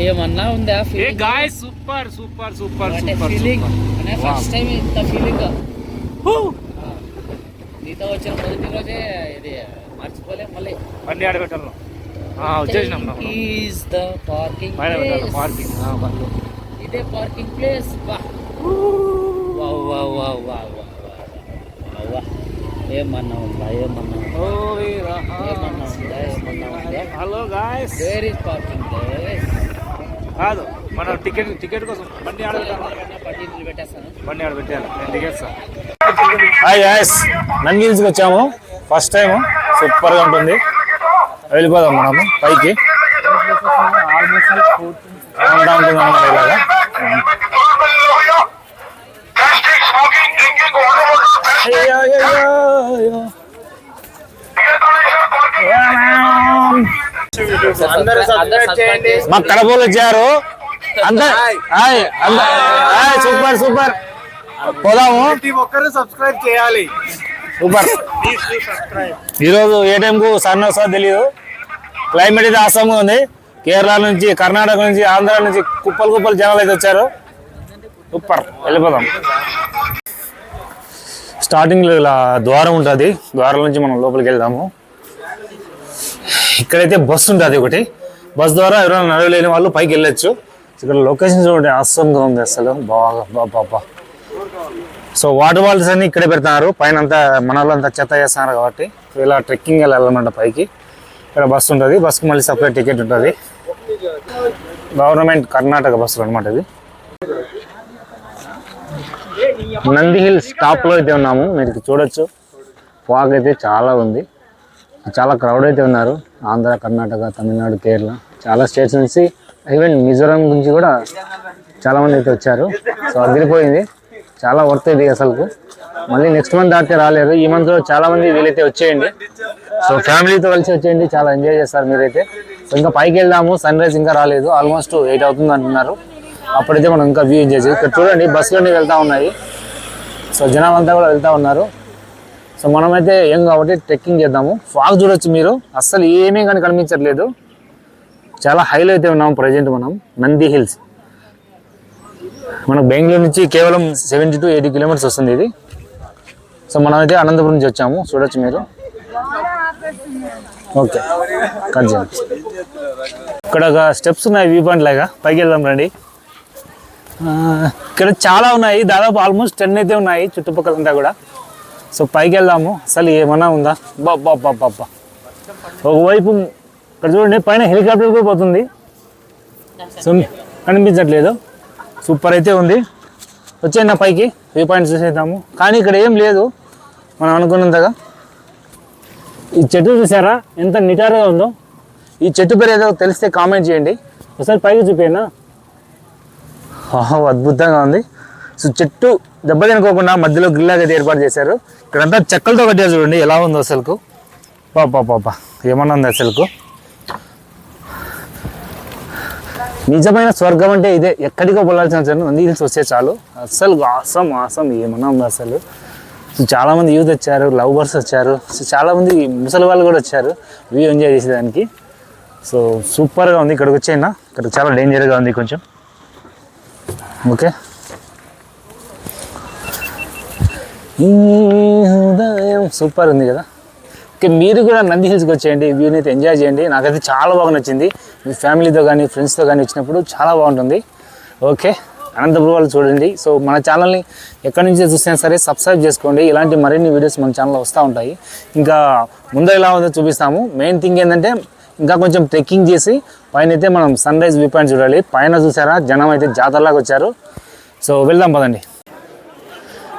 ఏమన్నా ఉందా guys super super super feeling first time ఇంత ఫీలింగ్ నీతో వచ్చిన మొదటి రోజే ఇది మర్చిపోలేం. మళ్ళీ బండి ఆడబెట్టారు వచ్చేసినాం. ఈజ్ ద పార్కింగ్ ఇదే పార్కింగ్ ప్లేస్. ఏమన్నా ఉందా hello guys, where is parking place? కాదు, మనం టికెట్ కోసం బండి పెట్టేస్తాను. బండి ఆడబెట్టాను, నేను దిగేస్తాను. హాయ్ గాయ్స్, నంది హిల్స్కి వచ్చాము. ఫస్ట్ టైం సూపర్గా ఉంటుంది. వెళ్ళిపోదాం మనము పైకి. అంతా ఉంటుంది అన్నమాట ఇలాగా. మా కడపలు వచ్చారు అంతా. సూపర్ సూపర్, పోదాము. ఒక్కరు సబ్స్క్రైబ్ చేయాలి. సూపర్. ఈరోజు ఏ టైంకు సన్ వస్తుందో తెలియదు. క్లైమేట్ అయితే ఆసంగా ఉంది. కేరళ నుంచి, కర్ణాటక నుంచి, ఆంధ్ర నుంచి కుప్పలు జనాలు అయితే వచ్చారు. సూపర్, వెళ్ళిపోదాం. స్టార్టింగ్లో ఇలా ద్వారం ఉంటుంది. ద్వారం నుంచి మనం లోపలికి వెళ్దాము. ఇక్కడైతే బస్సు ఉంటుంది ఒకటి. బస్ ద్వారా ఎవరైనా నడవలేని వాళ్ళు పైకి వెళ్ళొచ్చు. ఇక్కడ లొకేషన్ చూడండి, ఆసంగా ఉంది అసలు, బాగా. సో వాటర్ బాటిల్స్ అన్ని ఇక్కడే పెడతారు. పైన అంతా మన వాళ్ళంతా చెత్త చేస్తున్నారు కాబట్టి ఇలా ట్రెక్కింగ్ వెళ్ళాలన్నమాట పైకి. ఇక్కడ బస్సు ఉంటుంది. బస్సుకి మళ్ళీ సపరేట్ టికెట్ ఉంటుంది. గవర్నమెంట్ కర్ణాటక బస్సులు అనమాట ఇది. నంది హిల్స్ టాప్లో అయితే ఉన్నాము. మీరు చూడొచ్చు, ఫాగ్ అయితే చాలా ఉంది. చాలా క్రౌడ్ అయితే ఉన్నారు. ఆంధ్ర, కర్ణాటక, తమిళనాడు, కేరళ, చాలా స్టేట్స్ నుంచి, ఈవెన్ మిజోరాం నుంచి కూడా చాలామంది అయితే వచ్చారు. సో అదిరిపోయింది, చాలా వర్త్ ఇది అసలుకు. మళ్ళీ నెక్స్ట్ మంత్ దాటితే రాలేరు. ఈ మంత్లో చాలామంది వీలైతే వచ్చేయండి. సో ఫ్యామిలీతో కలిసి వచ్చేయండి, చాలా ఎంజాయ్ చేస్తారు మీరైతే. సో ఇంకా పైకి వెళ్దాము. సన్ రైజ్ ఇంకా రాలేదు, ఆల్మోస్ట్ 8 అవుతుంది అంటున్నారు. అప్పుడైతే మనం ఇంకా వ్యూ ఎంజాయ్ చేయాలి. ఇక్కడ చూడండి, బస్సులన్నీ వెళ్తూ ఉన్నాయి. సో జనం అంతా కూడా వెళ్తూ ఉన్నారు. సో మనమైతే ఏం కాబట్టి ట్రెక్కింగ్ చేద్దాము. ఫాగ్ చూడొచ్చు మీరు, అస్సలు ఏమీ కానీ కనిపించట్లేదు. చాలా హైలో అయితే ఉన్నాము ప్రజెంట్ మనం. నంది హిల్స్ మనకు బెంగళూరు నుంచి కేవలం 70 to 80 కిలోమీటర్స్ వస్తుంది ఇది. సో మనమైతే అనంతపురం నుంచి వచ్చాము, చూడొచ్చు మీరు. ఓకే, కట్ చేయండి. ఇక్కడ ఒక స్టెప్స్ ఉన్నాయి, వ్యూ పాయింట్ లాగా. పైకి వెళ్దాం రండి. ఇక్కడ చాలా ఉన్నాయి, దాదాపు ఆల్మోస్ట్ 10 అయితే ఉన్నాయి చుట్టుపక్కలంతా కూడా. సో పైకి వెళ్దాము. అసలు ఏమన్నా ఉందా? బాబా, ఒకవైపు ఇక్కడ చూడండి, పైన హెలికాప్టర్ కూడా పోతుంది. సో కనిపించట్లేదు. సూపర్ అయితే ఉంది. వచ్చేయండి నా పైకి, వ్యూ పాయింట్స్ చూసేద్దాము. కానీ ఇక్కడ ఏం లేదు మనం అనుకున్నంతగా. ఈ చెట్టు చూసారా ఎంత నిటారుగా ఉందో? ఈ చెట్టు పేరు ఏదో తెలిస్తే కామెంట్ చేయండి. ఒకసారి పైకి చూపేనా? అద్భుతంగా ఉంది. సో చెట్టు దెబ్బ తినుకోకుండా మధ్యలో గ్రిల్ అయితే ఏర్పాటు చేశారు. ఇక్కడంతా చెక్కలతో కట్టారు, చూడండి ఎలా ఉందో అసలుకు. పాపా ఏమన్నా ఉంది అసలుకు. నిజమైన స్వర్గం అంటే ఇదే. ఎక్కడికో పోలాల్సిన నంది హిల్స్ వస్తే చాలు. అసలు ఆసం ఏమన్నా ఉంది అసలు. సో చాలామంది యూత్ వచ్చారు, లవ్ బర్డ్స్ వచ్చారు. సో చాలామంది ముసలి వాళ్ళు కూడా వచ్చారు వ్యూ ఎంజాయ్ చేసేదానికి. సో సూపర్గా ఉంది. ఇక్కడికి వచ్చేనా, ఇక్కడ చాలా డేంజర్గా ఉంది కొంచెం. ఓకే, సూపర్ ఉంది కదా. ఓకే, మీరు కూడా నంది హిల్స్కి వచ్చేయండి, వ్యూని అయితే ఎంజాయ్ చేయండి. నాకైతే చాలా బాగా నచ్చింది. మీ ఫ్యామిలీతో కానీ ఫ్రెండ్స్తో కానీ వచ్చినప్పుడు చాలా బాగుంటుంది. ఓకే, అనంతపురం వాళ్ళు చూడండి. సో మన ఛానల్ని ఎక్కడి నుంచి చూసినా సరే సబ్స్క్రైబ్ చేసుకోండి. ఇలాంటి మరిన్ని వీడియోస్ మన ఛానల్లో వస్తూ ఉంటాయి. ఇంకా ముందు ఎలా ఉందో చూపిస్తాము. మెయిన్ థింగ్ ఏంటంటే ఇంకా కొంచెం ట్రెక్కింగ్ చేసి పైన అయితే మనం సన్ రైజ్ వ్యూ పాయింట్ చూడాలి. పైన చూసారా జనం అయితే జాతరలాగా వచ్చారు. సో వెళ్దాం పదండి.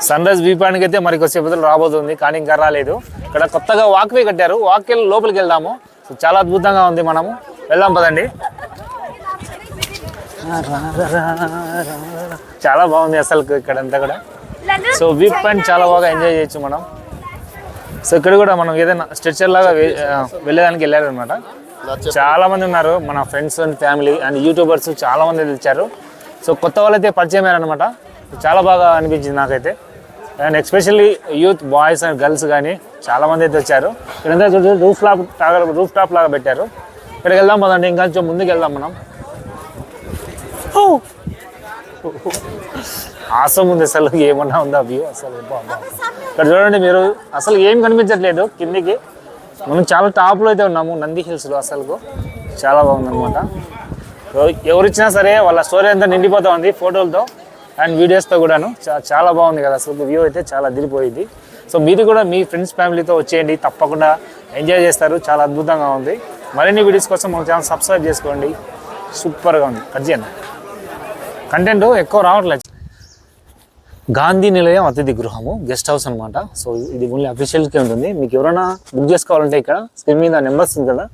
సన్ రైజ్ వ్యూ పాయింట్కి అయితే మరి కొద్దిసేపు రాబోతుంది, కానీ ఇంకా రాలేదు. ఇక్కడ కొత్తగా వాక్వే కట్టారు, వాక్వే లోపలికి వెళ్దాము. సో చాలా అద్భుతంగా ఉంది, మనము వెళ్దాం పదండి. చాలా బాగుంది అసలు ఇక్కడంతా కూడా. సో వ్యూ పాయింట్ చాలా బాగా ఎంజాయ్ చేయొచ్చు మనం. సో ఇక్కడ కూడా మనం ఏదైనా స్ట్రెచర్ లాగా వెళ్ళేదానికి వెళ్ళారనమాట. చాలా మంది ఉన్నారు, మన friends and family and YouTubers చాలా మంది వచ్చారు. సో కొత్త వాళ్ళైతే పరిచయం అయ్యారనమాట. చాలా బాగా అనిపించింది నాకైతే. And especially youth boys and girls కానీ చాలామంది అయితే వచ్చారు. ఇక్కడంతా రూఫ్ టాప్ లాగా పెట్టారు. ఇక్కడికి వెళ్దాం పదండి, ఇంకా కొంచెం ముందుకు వెళ్దాం మనం. ఆసం ఉంది అసలు, ఏమన్నా ఉందా వ్యూ అసలు. ఇక్కడ చూడండి మీరు, అసలు ఏం కనిపించట్లేదు కిందికి. మనం చాలా టాప్లో అయితే ఉన్నాము, నంది హిల్స్లో. అసలు చాలా బాగుందన్నమాట. ఎవరిచ్చినా సరే వాళ్ళ స్టోరీ అంతా నిండిపోతూ ఉంది ఫోటోలతో అండ్ వీడియోస్తో కూడాను. చాలా బాగుంది కదా అసలు, వ్యూ అయితే చాలా అదిరిపోయింది. సో మీరు కూడా మీ ఫ్రెండ్స్ ఫ్యామిలీతో వచ్చేయండి, తప్పకుండా ఎంజాయ్ చేస్తారు. చాలా అద్భుతంగా ఉంది. మరిన్ని వీడియోస్ కోసం మన ఛానల్ సబ్స్క్రైబ్ చేసుకోండి. సూపర్గా ఉంది. కట్ చేయండి, కంటెంట్ ఎక్కువ రావట్లేదు. గాంధీ నిలయం అతిథి గృహము, గెస్ట్ హౌస్ అనమాట. సో ఇది ఓన్లీ అఫీషియల్కే ఉంటుంది. మీకు ఎవరైనా బుక్ చేసుకోవాలంటే ఇక్కడ స్క్రీన్ మీద నెంబర్స్ ఉంది కదా,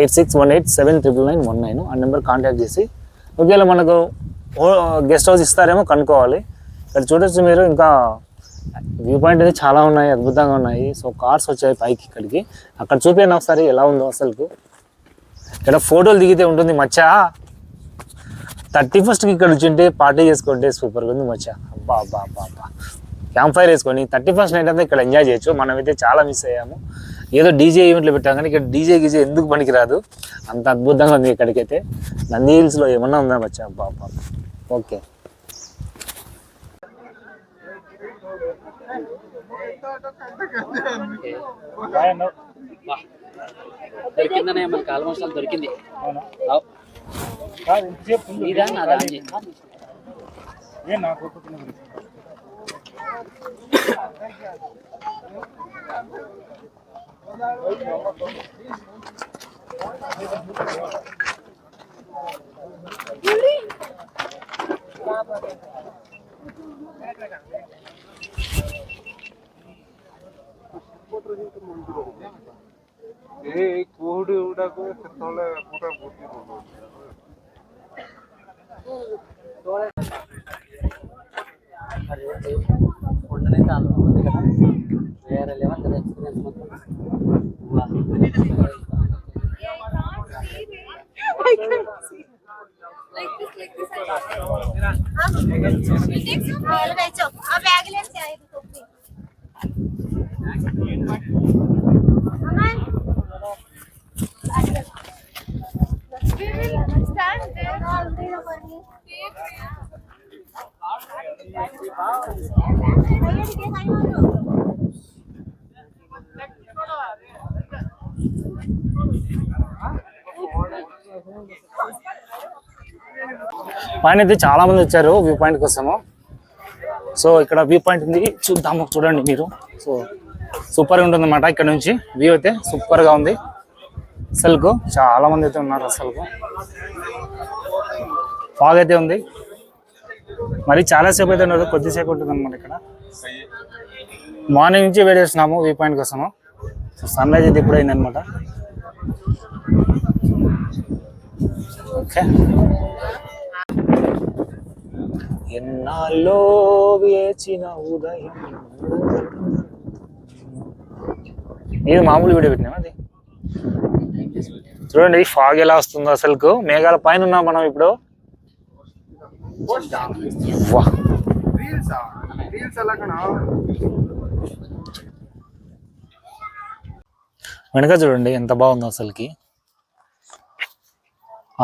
8618799919. ఆ నెంబర్ కాంటాక్ట్ చేసి ఒకవేళ మనకు గెస్ట్ హౌస్ ఇస్తారేమో కనుక్కోవాలి. ఇక్కడ చూడొచ్చు మీరు. ఇంకా వ్యూ పాయింట్ అనేది చాలా ఉన్నాయి, అద్భుతంగా ఉన్నాయి. సో కార్స్ వచ్చాయి పైకి ఇక్కడికి. అక్కడ చూపాను ఒకసారి ఎలా ఉందో అసలు. ఇక్కడ ఫోటోలు దిగితే ఉంటుంది మచ్చా. 31st ఇక్కడ వచ్చింటే పార్టీ చేసుకుంటే సూపర్గా ఉంది మచ్చా. అబ్బా అబ్బా అబ్బా అబ్బా, క్యాంప్ ఫైర్ వేసుకొని 31st నైట్ అంతా ఇక్కడ ఎంజాయ్ చేయొచ్చు. మనమైతే చాలా మిస్ అయ్యాము. ఏదో డీజే ఈవెంట్లు పెట్టాం కానీ ఇక్కడ డీజే గీజే ఎందుకు పనికిరాదు, అంత అద్భుతంగా ఉంది ఇక్కడికైతే. నంది హిల్స్లో ఏమన్నా ఉందా మచ్చా. అబ్బా అబ్బా. ఓకే, దొరికిందనే మనకి ఆల్మోస్ట్ ఆల్ దొరికింది. କୋଉଠି ଗୁଡାକୁ ସେତେବେଳେ ପୁରା ବୁଦ୍ଧି వేరే లెవెల్ కదా ఎక్స్పీరియన్స్ మొత్తం. పైన అయితే చాలా మంది వచ్చారు వ్యూ పాయింట్ కోసము. సో ఇక్కడ వ్యూ పాయింట్ ఉంది, చూద్దాము. చూడండి మీరు. సో సూపర్గా ఉంటుంది అన్నమాట. ఇక్కడ నుంచి వ్యూ అయితే సూపర్గా ఉంది అసలుకు. చాలా మంది అయితే ఉన్నారు అసలుకు. ఫాగ్ అయితే ఉంది, మరి చాలాసేపు అయితే ఉండదు, కొద్దిసేపు ఉంటుంది అనమాట. ఇక్కడ మార్నింగ్ నుంచి వెయిట్ చేస్తున్నాము వ్యూ పాయింట్ కోసము. సన్ రైజ్ అయితే ఇప్పుడు అయిందనమాట. ఓకే, ఎన్నాళ్ళో వేచిన ఉదయం. ఇది మామూలు వీడియో పెట్టినా అది. చూడండి ఫాగ్ ఎలా వస్తుందో అసలుకు. మేఘాల పైన ఉన్నాం మనం ఇప్పుడు. వెనక చూడండి ఎంత బాగుందో అసలుకి.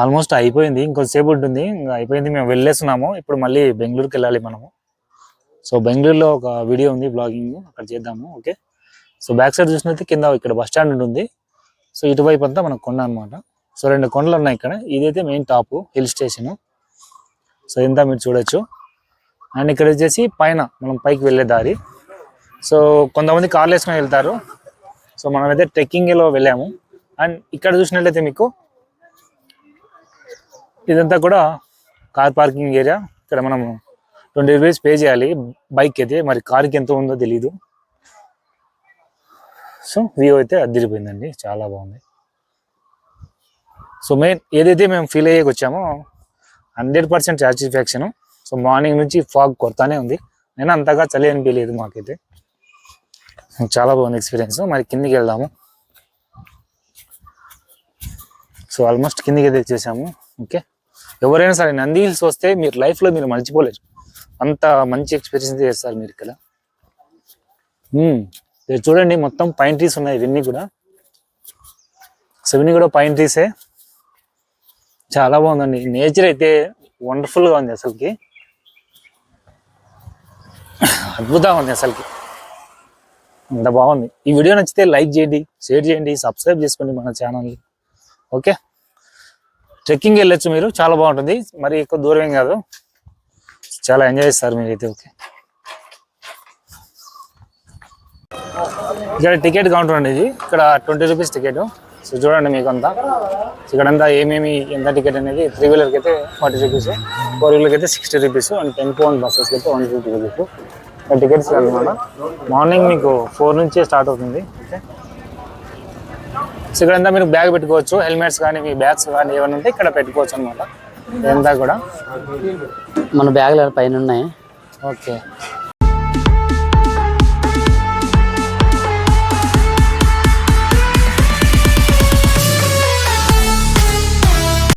ఆల్మోస్ట్ అయిపోయింది, ఇంకొంతసేపు ఉంటుంది. ఇంకా అయిపోయింది, మేము వెళ్ళేస్తున్నాము. ఇప్పుడు మళ్ళీ బెంగళూరుకి వెళ్ళాలి మనము. సో బెంగళూరులో ఒక వీడియో ఉంది, బ్లాగింగ్, అక్కడ చేద్దాము. ఓకే, సో బ్యాక్ సైడ్ చూసినట్టు కింద ఇక్కడ బస్ స్టాండ్ ఉంటుంది. సో ఇటువైపు అంతా మనకు కొండ అనమాట. సో 2 కొండలు ఉన్నాయి ఇక్కడ. ఇదైతే main top hill station. So ఇంత మీరు చూడొచ్చు. అండ్ ఇక్కడ వచ్చేసి పైన మనం పైకి వెళ్ళే దారి. సో కొంతమంది కార్లు వేసుకొని వెళ్తారు. సో మనమైతే ట్రెక్కింగ్లో వెళ్ళాము. అండ్ ఇక్కడ చూసినట్లయితే మీకు ఇదంతా కూడా కార్ పార్కింగ్ ఏరియా. ఇక్కడ మనము 20 రూపీస్ పే చేయాలి బైక్ అయితే, మరి కార్కి ఎంత ఉందో తెలీదు. సో వ్యూ అయితే అదిరిపోయిందండి, చాలా బాగుంది. సో మెయిన్ ఏదైతే మేము ఫీల్ అయ్యేకి వచ్చామో 100% సాటిస్ఫాక్షన్. సో మార్నింగ్ నుంచి ఫాగ్ కొడతానే ఉంది, నేను అంతగా చలి అనిపించలేదు మాకైతే. చాలా బాగుంది ఎక్స్పీరియన్స్. మరి కిందికి వెళ్దాము. సో ఆల్మోస్ట్ కిందికి అయితే వచ్చేసాము. ఓకే, ఎవరైనా సరే నంది హిల్స్ వస్తే మీరు లైఫ్లో మీరు మర్చిపోలేరు, అంత మంచి ఎక్స్పీరియన్స్ చేస్తారు మీరు ఇక్కడ. చూడండి మొత్తం పైన్ ట్రీస్ ఉన్నాయి ఇవన్నీ కూడా. సో ఇవన్నీ కూడా పైన్ ట్రీసే. చాలా బాగుందండి నేచర్ అయితే. వండర్ఫుల్గా ఉంది అసలుకి, అద్భుతంగా ఉంది అసలుకి, అంత బాగుంది. ఈ వీడియో నచ్చితే లైక్ చేయండి, షేర్ చేయండి, సబ్స్క్రైబ్ చేసుకోండి మన ఛానల్ని. ఓకే, ట్రెక్కింగ్ వెళ్ళొచ్చు మీరు, చాలా బాగుంటుంది, మరి ఎక్కువ దూరం ఏం కాదు, చాలా ఎంజాయ్ చేస్తారు మీరైతే. ఓకే, ఇక్కడ టికెట్ కౌంటర్ అండి ఇది, ఇక్కడ 20 రూపీస్ టికెట్. సో చూడండి మీకు అంతా ఇక్కడంతా ఏమేమి ఎంత టికెట్ అనేది. 3 వీలర్కి అయితే 40 రూపీస్, 4 వీలర్కి అయితే 60 రూపీస్, అండ్ టెంపో అండ్ బస్సెస్కి అయితే 150 రూపీస్ టికెట్స్ అనమాట. మార్నింగ్ మీకు 4 నుంచే స్టార్ట్ అవుతుంది. ఓకే, సో ఇక్కడంతా మీరు బ్యాగ్ పెట్టుకోవచ్చు, హెల్మెట్స్ కానీ మీ బ్యాగ్స్ కానీ ఏమైనా ఉంటే ఇక్కడ పెట్టుకోవచ్చు అనమాట. ఇదంతా కూడా మన బ్యాగులు పైన ఉన్నాయి. ఓకే,